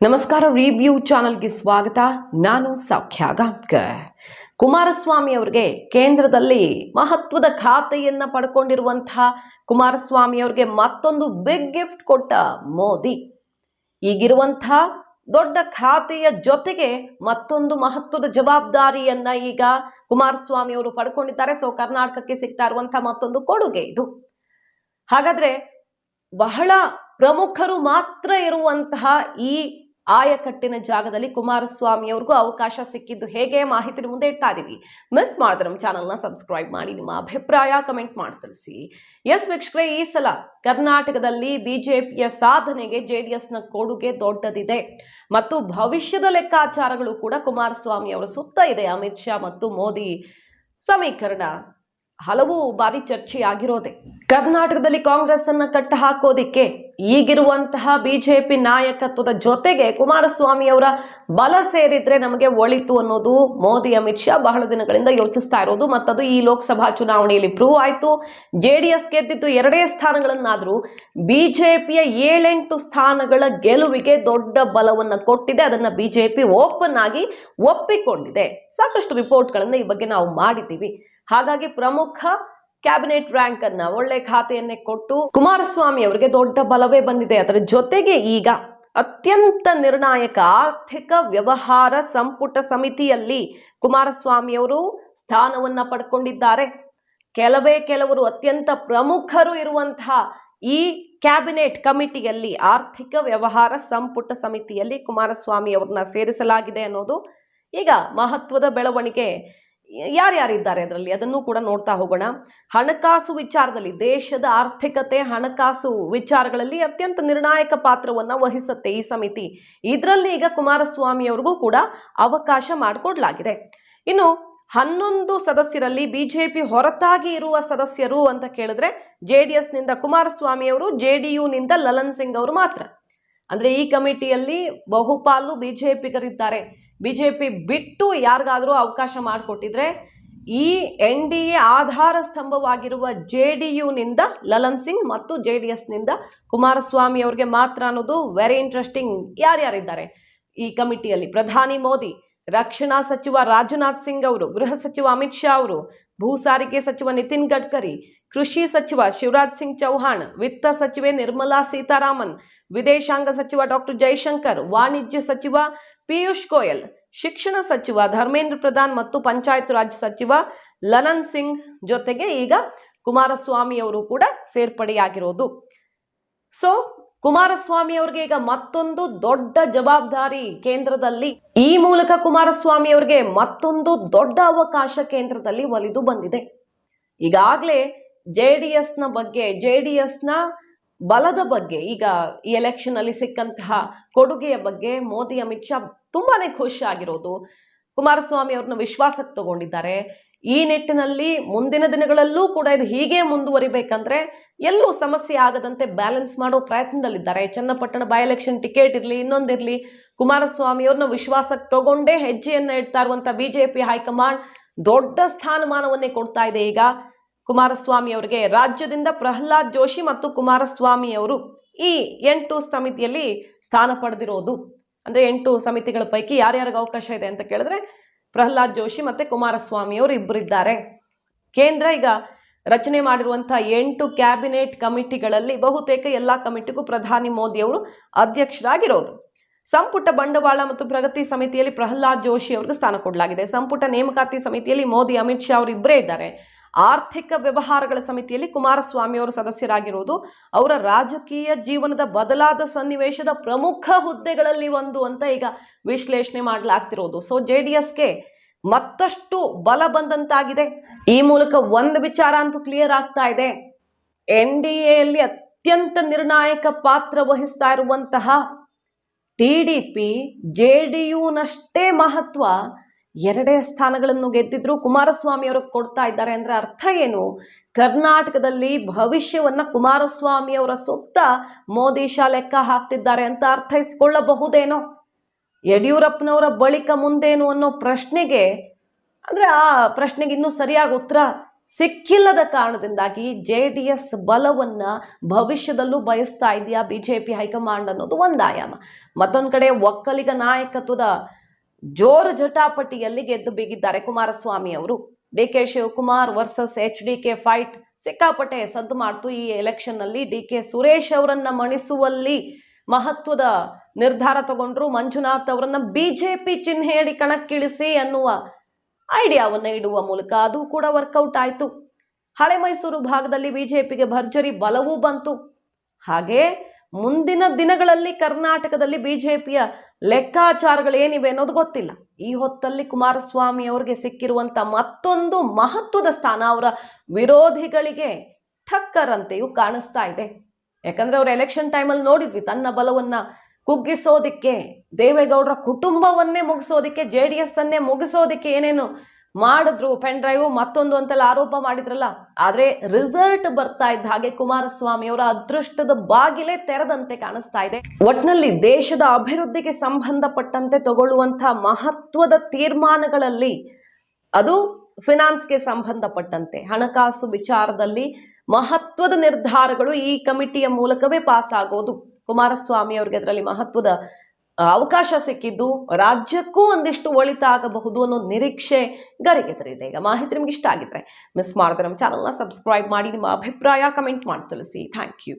ನಮಸ್ಕಾರ. ರಿವ್ಯೂ ಚಾನೆಲ್ಗೆ ಸ್ವಾಗತ. ನಾನು ಸೌಖ್ಯ ಗಾಂವ್ಕರ್. ಕುಮಾರಸ್ವಾಮಿ ಅವರಿಗೆ ಕೇಂದ್ರದಲ್ಲಿ ಮಹತ್ವದ ಖಾತೆಯನ್ನ ಪಡ್ಕೊಂಡಿರುವಂತಹ ಕುಮಾರಸ್ವಾಮಿ ಅವರಿಗೆ ಮತ್ತೊಂದು ಬಿಗ್ ಗಿಫ್ಟ್ ಕೊಟ್ಟ ಮೋದಿ. ಈಗಿರುವಂತಹ ದೊಡ್ಡ ಖಾತೆಯ ಜೊತೆಗೆ ಮತ್ತೊಂದು ಮಹತ್ವದ ಜವಾಬ್ದಾರಿಯನ್ನ ಈಗ ಕುಮಾರಸ್ವಾಮಿ ಅವರು ಪಡ್ಕೊಂಡಿದ್ದಾರೆ. ಸೊ ಕರ್ನಾಟಕಕ್ಕೆ ಸಿಗ್ತಾ ಇರುವಂತಹ ಮತ್ತೊಂದು ಕೊಡುಗೆ ಇದು. ಹಾಗಾದ್ರೆ ಬಹಳ ಪ್ರಮುಖರು ಮಾತ್ರ ಇರುವಂತಹ ಈ ಆಯಕಟ್ಟಿನ ಜಾಗದಲ್ಲಿ ಕುಮಾರಸ್ವಾಮಿ ಅವ್ರಿಗೂ ಅವಕಾಶ ಸಿಕ್ಕಿದ್ದು ಹೇಗೆ ಮಾಹಿತಿ ಮುಂದೆ ಇಡ್ತಾ ಇದೀವಿ. ಮಿಸ್ ಮಾಡಿದ್ರೆ ನಮ್ಮ ಚಾನಲ್ನ ಸಬ್ಸ್ಕ್ರೈಬ್ ಮಾಡಿ, ನಿಮ್ಮ ಅಭಿಪ್ರಾಯ ಕಮೆಂಟ್ ಮಾಡಿ ತಿಳಿಸಿ. ಎಸ್ ವೀಕ್ಷಕರೇ, ಈ ಸಲ ಕರ್ನಾಟಕದಲ್ಲಿ ಬಿಜೆಪಿಯ ಸಾಧನೆಗೆ ಜೆಡಿಎಸ್ನ ಕೊಡುಗೆ ದೊಡ್ಡದಿದೆ ಮತ್ತು ಭವಿಷ್ಯದ ಲೆಕ್ಕಾಚಾರಗಳು ಕೂಡ ಕುಮಾರಸ್ವಾಮಿ ಅವರ ಸುತ್ತ ಇದೆ. ಅಮಿತ್ ಶಾ ಮತ್ತು ಮೋದಿ ಸಮೀಕರಣ ಹಲವು ಬಾರಿ ಚರ್ಚೆ ಆಗಿರೋದೆ. ಕರ್ನಾಟಕದಲ್ಲಿ ಕಾಂಗ್ರೆಸ್ ಅನ್ನ ಕಟ್ಟ ಹಾಕೋದಿಕ್ಕೆ ಈಗಿರುವಂತಹ ಬಿಜೆಪಿ ನಾಯಕತ್ವದ ಜೊತೆಗೆ ಕುಮಾರಸ್ವಾಮಿ ಅವರ ಬಲ ಸೇರಿದ್ರೆ ನಮಗೆ ಒಳಿತು ಅನ್ನೋದು ಮೋದಿ ಅಮಿತ್ ಶಾ ಬಹಳ ದಿನಗಳಿಂದ ಯೋಚಿಸ್ತಾ ಇರೋದು. ಮತ್ತದು ಈ ಲೋಕಸಭಾ ಚುನಾವಣೆಯಲ್ಲಿ ಪ್ರೂವ್ ಆಯ್ತು. ಜೆಡಿಎಸ್ ಗೆದ್ದಿದ್ದು 2 ಸ್ಥಾನಗಳನ್ನಾದ್ರೂ ಬಿಜೆಪಿಯ 7-8 ಸ್ಥಾನಗಳ ಗೆಲುವಿಗೆ ದೊಡ್ಡ ಬಲವನ್ನ ಕೊಟ್ಟಿದೆ. ಅದನ್ನ ಬಿಜೆಪಿ ಓಪನ್ ಆಗಿ ಒಪ್ಪಿಕೊಂಡಿದೆ. ಸಾಕಷ್ಟು ರಿಪೋರ್ಟ್ಗಳನ್ನ ಈ ಬಗ್ಗೆ ನಾವು ಮಾಡಿದ್ದೀವಿ. ಹಾಗಾಗಿ ಪ್ರಮುಖ ಕ್ಯಾಬಿನೆಟ್ ರ್ಯಾಂಕ್ ಅನ್ನ, ಒಳ್ಳೆ ಖಾತೆಯನ್ನೇ ಕೊಟ್ಟು ಕುಮಾರಸ್ವಾಮಿ ಅವರಿಗೆ ದೊಡ್ಡ ಬಲವೇ ಬಂದಿದೆ. ಅದರ ಜೊತೆಗೆ ಈಗ ಅತ್ಯಂತ ನಿರ್ಣಾಯಕ ಆರ್ಥಿಕ ವ್ಯವಹಾರ ಸಂಪುಟ ಸಮಿತಿಯಲ್ಲಿ ಕುಮಾರಸ್ವಾಮಿ ಅವರು ಸ್ಥಾನವನ್ನ ಪಡ್ಕೊಂಡಿದ್ದಾರೆ. ಕೆಲವರು ಅತ್ಯಂತ ಪ್ರಮುಖರು ಇರುವಂತಹ ಈ ಕ್ಯಾಬಿನೆಟ್ ಕಮಿಟಿಯಲ್ಲಿ, ಆರ್ಥಿಕ ವ್ಯವಹಾರ ಸಂಪುಟ ಸಮಿತಿಯಲ್ಲಿ ಕುಮಾರಸ್ವಾಮಿ ಅವ್ರನ್ನ ಸೇರಿಸಲಾಗಿದೆ ಅನ್ನೋದು ಈಗ ಮಹತ್ವದ ಬೆಳವಣಿಗೆ. ಯಾರ್ಯಾರಿದ್ದಾರೆ ಅದರಲ್ಲಿ ಅದನ್ನು ಕೂಡ ನೋಡ್ತಾ ಹೋಗೋಣ. ಹಣಕಾಸು ವಿಚಾರದಲ್ಲಿ, ದೇಶದ ಆರ್ಥಿಕತೆ ಹಣಕಾಸು ವಿಚಾರಗಳಲ್ಲಿ ಅತ್ಯಂತ ನಿರ್ಣಾಯಕ ಪಾತ್ರವನ್ನ ವಹಿಸುತ್ತೆ ಈ ಸಮಿತಿ. ಇದರಲ್ಲಿ ಈಗ ಕುಮಾರಸ್ವಾಮಿ ಅವ್ರಿಗೂ ಕೂಡ ಅವಕಾಶ ಮಾಡಿಕೊಡ್ಲಾಗಿದೆ. ಇನ್ನು 11 ಸದಸ್ಯರಲ್ಲಿ ಬಿಜೆಪಿ ಹೊರತಾಗಿ ಇರುವ ಸದಸ್ಯರು ಅಂತ ಕೇಳಿದ್ರೆ ಜೆಡಿಎಸ್ ನಿಂದ ಕುಮಾರಸ್ವಾಮಿ ಅವರು, ಜೆಡಿಯು ನಿಂದ ಲಲನ್ ಸಿಂಗ್ ಅವರು ಮಾತ್ರ. ಅಂದ್ರೆ ಈ ಕಮಿಟಿಯಲ್ಲಿ ಬಹುಪಾಲು ಬಿಜೆಪಿಗರಿದ್ದಾರೆ. ಬಿಜೆಪಿ ಬಿಟ್ಟು ಯಾರಿಗಾದ್ರೂ ಅವಕಾಶ ಮಾಡಿಕೊಟ್ಟಿದ್ರೆ ಈ NDA ಆಧಾರ ಸ್ತಂಭವಾಗಿರುವ ಜೆಡಿಯು ನಿಂದ ಲಲನ್ ಸಿಂಗ್ ಮತ್ತು ಜೆಡಿಎಸ್ ನಿಂದ ಕುಮಾರಸ್ವಾಮಿ ಅವರಿಗೆ ಮಾತ್ರ ಅನ್ನೋದು ವೆರಿ ಇಂಟ್ರೆಸ್ಟಿಂಗ್. ಯಾರ್ಯಾರಿದ್ದಾರೆ ಈ ಕಮಿಟಿಯಲ್ಲಿ? ಪ್ರಧಾನಿ ಮೋದಿ, ರಕ್ಷಣಾ ಸಚಿವ ರಾಜನಾಥ್ ಸಿಂಗ್ ಅವರು, ಗೃಹ ಸಚಿವ ಅಮಿತ್ ಶಾ ಅವರು, ಭೂ ಸಾರಿಗೆ ಸಚಿವ ನಿತಿನ್ ಗಡ್ಕರಿ, ಕೃಷಿ ಸಚಿವ ಶಿವರಾಜ್ ಸಿಂಗ್ ಚೌಹಾಣ್, ವಿತ್ತ ಸಚಿವೆ ನಿರ್ಮಲಾ ಸೀತಾರಾಮನ್, ವಿದೇಶಾಂಗ ಸಚಿವ ಡಾಕ್ಟರ್ ಜೈಶಂಕರ್, ವಾಣಿಜ್ಯ ಸಚಿವ ಪಿಯೂಷ್ ಗೋಯಲ್, ಶಿಕ್ಷಣ ಸಚಿವ ಧರ್ಮೇಂದ್ರ ಪ್ರಧಾನ್ ಮತ್ತು ಪಂಚಾಯತ್ ರಾಜ್ ಸಚಿವ ಲಲನ್ ಸಿಂಗ್ ಜೊತೆಗೆ ಈಗ ಕುಮಾರಸ್ವಾಮಿ ಅವರು ಕೂಡ ಸೇರ್ಪಡೆಯಾಗಿರೋದು. ಸೊ ಕುಮಾರಸ್ವಾಮಿ ಅವರಿಗೆ ಈಗ ಮತ್ತೊಂದು ದೊಡ್ಡ ಜವಾಬ್ದಾರಿ ಕೇಂದ್ರದಲ್ಲಿ. ಈ ಮೂಲಕ ಕುಮಾರಸ್ವಾಮಿ ಅವರಿಗೆ ಮತ್ತೊಂದು ದೊಡ್ಡ ಅವಕಾಶ ಕೇಂದ್ರದಲ್ಲಿ ಒಲಿದು ಬಂದಿದೆ. ಈಗಾಗಲೇ ಜೆಡಿಎಸ್ನ ಬಗ್ಗೆ, ಜೆಡಿಎಸ್ನ ಬಲದ ಬಗ್ಗೆ, ಈಗ ಈ ಎಲೆಕ್ಷನ್ ಅಲ್ಲಿ ಸಿಕ್ಕಂತಹ ಕೊಡುಗೆಯ ಬಗ್ಗೆ ಮೋದಿ ಅಮಿತ್ ಶಾ ತುಂಬಾನೇ ಖುಷಿ ಆಗಿರೋದು. ಕುಮಾರಸ್ವಾಮಿ ಅವ್ರನ್ನ ವಿಶ್ವಾಸಕ್ಕೆ ತಗೊಂಡಿದ್ದಾರೆ. ಈ ನಿಟ್ಟಿನಲ್ಲಿ ಮುಂದಿನ ದಿನಗಳಲ್ಲೂ ಕೂಡ ಇದು ಹೀಗೆ ಮುಂದುವರಿಬೇಕಂದ್ರೆ ಎಲ್ಲೂ ಸಮಸ್ಯೆ ಆಗದಂತೆ ಬ್ಯಾಲೆನ್ಸ್ ಮಾಡೋ ಪ್ರಯತ್ನದಲ್ಲಿದ್ದಾರೆ. ಚನ್ನಪಟ್ಟಣ ಬೈ ಎಲೆಕ್ಷನ್ ಟಿಕೆಟ್ ಇರಲಿ, ಇನ್ನೊಂದಿರಲಿ, ಕುಮಾರಸ್ವಾಮಿ ಅವ್ರನ್ನ ವಿಶ್ವಾಸಕ್ಕೆ ತಗೊಂಡೇ ಹೆಜ್ಜೆಯನ್ನ ಇಡ್ತಾ ಇರುವಂತ ಬಿಜೆಪಿ ಹೈಕಮಾಂಡ್ ದೊಡ್ಡ ಸ್ಥಾನಮಾನವನ್ನೇ ಕೊಡ್ತಾ ಇದೆ. ಈಗ ಕುಮಾರಸ್ವಾಮಿ ಅವರಿಗೆ ರಾಜ್ಯದಿಂದ ಪ್ರಹ್ಲಾದ್ ಜೋಶಿ ಮತ್ತು ಕುಮಾರಸ್ವಾಮಿ ಅವರು ಈ 8 ಸಮಿತಿಯಲ್ಲಿ ಸ್ಥಾನ ಪಡೆದಿರೋದು. ಅಂದ್ರೆ 8 ಸಮಿತಿಗಳ ಪೈಕಿ ಯಾರ್ಯಾರಿಗೆ ಅವಕಾಶ ಇದೆ ಅಂತ ಕೇಳಿದ್ರೆ ಪ್ರಹ್ಲಾದ್ ಜೋಶಿ ಮತ್ತೆ ಕುಮಾರಸ್ವಾಮಿ ಅವರು ಇಬ್ಬರಿದ್ದಾರೆ. ಕೇಂದ್ರ ಈಗ ರಚನೆ ಮಾಡಿರುವಂತಹ 8 ಕ್ಯಾಬಿನೆಟ್ ಕಮಿಟಿಗಳಲ್ಲಿ ಬಹುತೇಕ ಎಲ್ಲಾ ಕಮಿಟಿಗೂ ಪ್ರಧಾನಿ ಮೋದಿ ಅವರು ಅಧ್ಯಕ್ಷರಾಗಿರೋದು. ಸಂಪುಟ ಬಂಡವಾಳ ಮತ್ತು ಪ್ರಗತಿ ಸಮಿತಿಯಲ್ಲಿ ಪ್ರಹ್ಲಾದ್ ಜೋಶಿ ಅವರಿಗೆ ಸ್ಥಾನ ಕೊಡಲಾಗಿದೆ. ಸಂಪುಟ ನೇಮಕಾತಿ ಸಮಿತಿಯಲ್ಲಿ ಮೋದಿ ಅಮಿತ್ ಶಾ ಅವರು ಇಬ್ಬರೇ ಇದ್ದಾರೆ. ಆರ್ಥಿಕ ವ್ಯವಹಾರಗಳ ಸಮಿತಿಯಲ್ಲಿ ಕುಮಾರಸ್ವಾಮಿ ಅವರು ಸದಸ್ಯರಾಗಿರುವುದು ಅವರ ರಾಜಕೀಯ ಜೀವನದ ಬದಲಾದ ಸನ್ನಿವೇಶದ ಪ್ರಮುಖ ಹುದ್ದೆಗಳಲ್ಲಿ ಒಂದು ಅಂತ ಈಗ ವಿಶ್ಲೇಷಣೆ ಮಾಡಲಾಗ್ತಿರೋದು. ಸೊ ಜೆಡಿಎಸ್ಗೆ ಮತ್ತಷ್ಟು ಬಲ ಬಂದಂತಾಗಿದೆ. ಈ ಮೂಲಕ ಒಂದು ವಿಚಾರ ಅಂತೂ ಕ್ಲಿಯರ್ ಆಗ್ತಾ ಇದೆ. NDAಯಲ್ಲಿ ಅತ್ಯಂತ ನಿರ್ಣಾಯಕ ಪಾತ್ರ ವಹಿಸ್ತಾ ಇರುವಂತಹ TDP JDUನಷ್ಟೇ ಮಹತ್ವ 2 ಸ್ಥಾನಗಳನ್ನು ಗೆದ್ದಿದ್ರು ಕುಮಾರಸ್ವಾಮಿ ಅವ್ರಿಗೆ ಕೊಡ್ತಾ ಇದ್ದಾರೆ. ಅಂದ್ರೆ ಅರ್ಥ ಏನು? ಕರ್ನಾಟಕದಲ್ಲಿ ಭವಿಷ್ಯವನ್ನ ಕುಮಾರಸ್ವಾಮಿ ಅವರ ಸುತ್ತ ಮೋದಿ ಶಾ ಲೆಕ್ಕ ಹಾಕ್ತಿದ್ದಾರೆ ಅಂತ ಅರ್ಥೈಸಿಕೊಳ್ಳಬಹುದೇನೋ. ಯಡಿಯೂರಪ್ಪನವರ ಬಳಿಕ ಮುಂದೇನು ಅನ್ನೋ ಪ್ರಶ್ನೆಗೆ, ಅಂದ್ರೆ ಆ ಪ್ರಶ್ನೆಗೆ ಇನ್ನೂ ಸರಿಯಾಗಿ ಉತ್ತರ ಸಿಕ್ಕಿಲ್ಲದ ಕಾರಣದಿಂದಾಗಿ JDS ಬಲವನ್ನ ಭವಿಷ್ಯದಲ್ಲೂ ಬಯಸ್ತಾ ಇದೆಯಾ ಬಿಜೆಪಿ ಹೈಕಮಾಂಡ್ ಅನ್ನೋದು ಒಂದು ಆಯಾಮ. ಮತ್ತೊಂದು ಕಡೆ ಒಕ್ಕಲಿಗ ನಾಯಕತ್ವದ ಜೋರು ಜಟಾಪಟಿಯಲ್ಲಿ ಗೆದ್ದು ಬೀಗಿದ್ದಾರೆ ಕುಮಾರಸ್ವಾಮಿ ಅವರು. DK Shivakumar versus HDK fight ಸಿಕ್ಕಾಪಟ್ಟೆ ಸದ್ದು ಮಾಡ್ತು ಈ ಎಲೆಕ್ಷನ್ ನಲ್ಲಿ. DK ಸುರೇಶ್ ಅವರನ್ನ ಮಣಿಸುವಲ್ಲಿ ಮಹತ್ವದ ನಿರ್ಧಾರ ತಗೊಂಡ್ರು. ಮಂಜುನಾಥ್ ಅವರನ್ನ ಬಿಜೆಪಿ ಚಿಹ್ನೆಯಡಿ ಕಣಕ್ಕಿಳಿಸಿ ಅನ್ನುವ ಐಡಿಯಾವನ್ನ ಇಡುವ ಮೂಲಕ ಅದು ಕೂಡ ವರ್ಕೌಟ್ ಆಯ್ತು. ಹಳೆ ಮೈಸೂರು ಭಾಗದಲ್ಲಿ ಬಿಜೆಪಿಗೆ ಭರ್ಜರಿ ಬಲವೂ ಬಂತು. ಹಾಗೆ ಮುಂದಿನ ದಿನಗಳಲ್ಲಿ ಕರ್ನಾಟಕದಲ್ಲಿ ಬಿಜೆಪಿಯ ಲೆಕ್ಕಾಚಾರಗಳೇನಿವೆ ಅನ್ನೋದು ಗೊತ್ತಿಲ್ಲ. ಈ ಹೊತ್ತಲ್ಲಿ ಕುಮಾರಸ್ವಾಮಿ ಅವರಿಗೆ ಸಿಕ್ಕಿರುವಂತ ಮತ್ತೊಂದು ಮಹತ್ವದ ಸ್ಥಾನ ಅವರ ವಿರೋಧಿಗಳಿಗೆ ಠಕ್ಕರ್ ಅಂತೆಯೂ ಕಾಣಿಸ್ತಾ ಇದೆ. ಯಾಕಂದ್ರೆ ಅವ್ರ ಎಲೆಕ್ಷನ್ ಟೈಮಲ್ಲಿ ನೋಡಿದ್ವಿ, ತನ್ನ ಬಲವನ್ನ ಕುಗ್ಗಿಸೋದಿಕ್ಕೆ, ದೇವೇಗೌಡರ ಕುಟುಂಬವನ್ನೇ ಮುಗಿಸೋದಿಕ್ಕೆ, JDS ಅನ್ನೇ ಮುಗಿಸೋದಿಕ್ಕೆ ಏನೇನು ಮಾಡಿದ್ರು, ಪೆನ್ ಡ್ರೈವ್ ಮತ್ತೊಂದು ಅಂತೆಲ್ಲ ಆರೋಪ ಮಾಡಿದ್ರಲ್ಲ. ಆದ್ರೆ ರಿಸಲ್ಟ್ ಬರ್ತಾ ಇದ್ದ ಹಾಗೆ ಕುಮಾರಸ್ವಾಮಿ ಅವರ ಅದೃಷ್ಟದ ಬಾಗಿಲೇ ತೆರೆದಂತೆ ಕಾಣಿಸ್ತಾ ಇದೆ. ಒಟ್ನಲ್ಲಿ ದೇಶದ ಅಭಿವೃದ್ಧಿಗೆ ಸಂಬಂಧಪಟ್ಟಂತೆ ತಗೊಳ್ಳುವಂತಹ ಮಹತ್ವದ ತೀರ್ಮಾನಗಳಲ್ಲಿ, ಅದು ಫಿನಾನ್ಸ್ಗೆ ಸಂಬಂಧಪಟ್ಟಂತೆ ಹಣಕಾಸು ವಿಚಾರದಲ್ಲಿ ಮಹತ್ವದ ನಿರ್ಧಾರಗಳು ಈ ಕಮಿಟಿಯ ಮೂಲಕವೇ ಪಾಸ್ ಆಗೋದು. ಕುಮಾರಸ್ವಾಮಿ ಅವರಿಗೆ ಅದರಲ್ಲಿ ಮಹತ್ವದ ಅವಕಾಶ ಸಿಕ್ಕಿದ್ದು ರಾಜ್ಯಕ್ಕೂ ಒಂದಿಷ್ಟು ಒಳಿತಾಗಬಹುದು ಅನ್ನೋ ನಿರೀಕ್ಷೆ ಗರಿಗೆದರಿದೆ. ಈಗ ಮಾಹಿತಿ ನಿಮ್ಗೆ ಇಷ್ಟ ಆಗಿದ್ರೆ ಮಿಸ್ ಮಾಡಿದ್ರೆ ನಮ್ಮ ಚಾನಲ್ನ ಸಬ್ಸ್ಕ್ರೈಬ್ ಮಾಡಿ, ನಿಮ್ಮ ಅಭಿಪ್ರಾಯ ಕಮೆಂಟ್ ಮಾಡಿ ತಿಳಿಸಿ. Thank you.